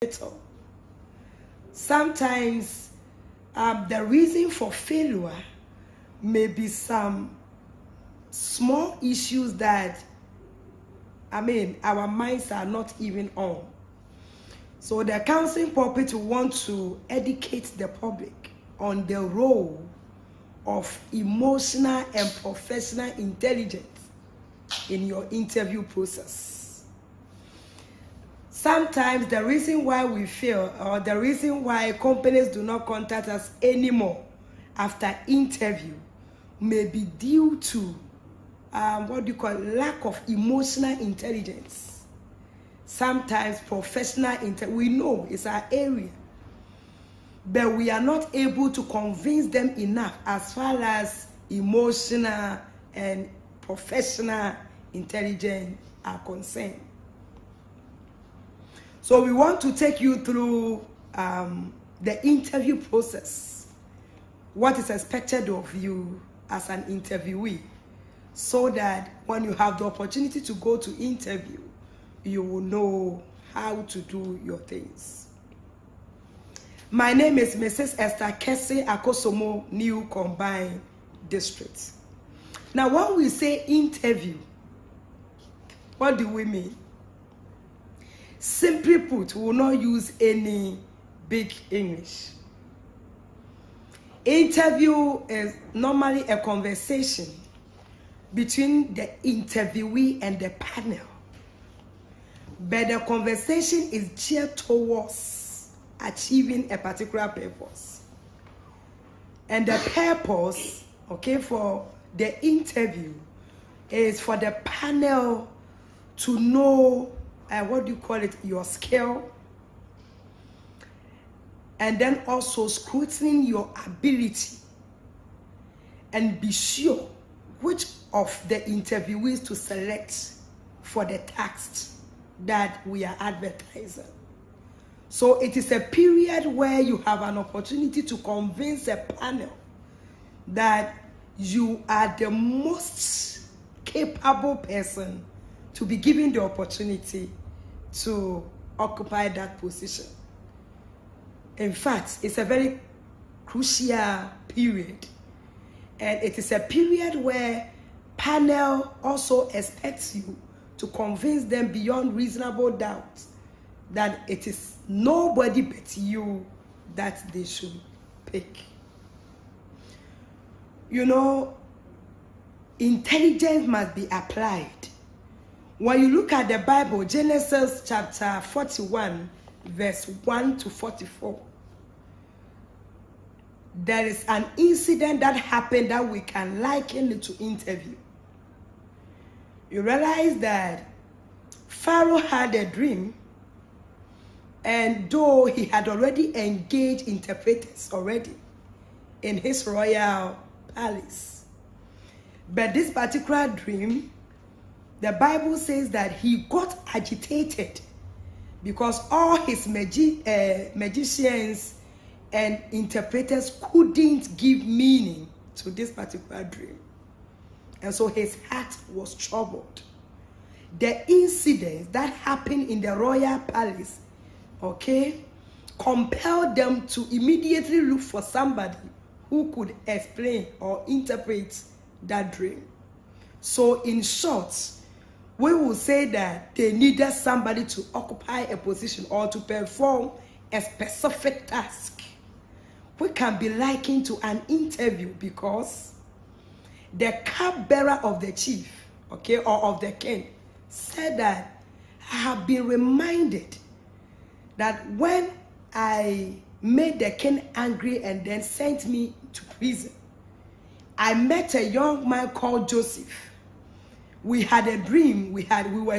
little. Sometimes the reason for failure may be some small issues that our minds are not even on. So the counseling pulpit want to educate the public on the role of emotional and professional intelligence in your interview process. Sometimes the reason why we fail, or the reason why companies do not contact us anymore after interview, may be due to lack of emotional intelligence. Sometimes professional intelligence, we know it's our area, but we are not able to convince them enough as far as emotional and professional intelligence are concerned. So we want to take you through the interview process, what is expected of you as an interviewee, so that when you have the opportunity to go to interview, you will know how to do your things. My name is Mrs. Esther Kese Akosomo, New Combined District. Now, when we say interview, what do we mean? Simply put, we will not use any big English. Interview is normally a conversation between the interviewee and the panel. But the conversation is geared towards achieving a particular purpose. And the purpose, for the interview is for the panel to know your skill, and then also scrutiny your ability, and be sure which of the interviewees to select for the task that we are advertising. So it is a period where you have an opportunity to convince a panel that you are the most capable person to be given the opportunity to occupy that position. In fact, it's a very crucial period. And it is a period where panel also expects you to convince them beyond reasonable doubt that it is nobody but you that they should pick. Intelligence must be applied. When you look at the Bible, Genesis chapter 41, verse 1 to 44, there is an incident that happened that we can liken it to interview. You realize that Pharaoh had a dream, and though he had already engaged interpreters already in his royal palace, but this particular dream, the Bible says that he got agitated because all his magicians and interpreters couldn't give meaning to this particular dream. And so his heart was troubled. The incident that happened in the royal palace, compelled them to immediately look for somebody who could explain or interpret that dream. So in short, we will say that they needed somebody to occupy a position or to perform a specific task. We can be likened to an interview because the cupbearer of the chief, or of the king, said that I have been reminded that when I made the king angry and then sent me to prison, I met a young man called Joseph. We had a dream, we were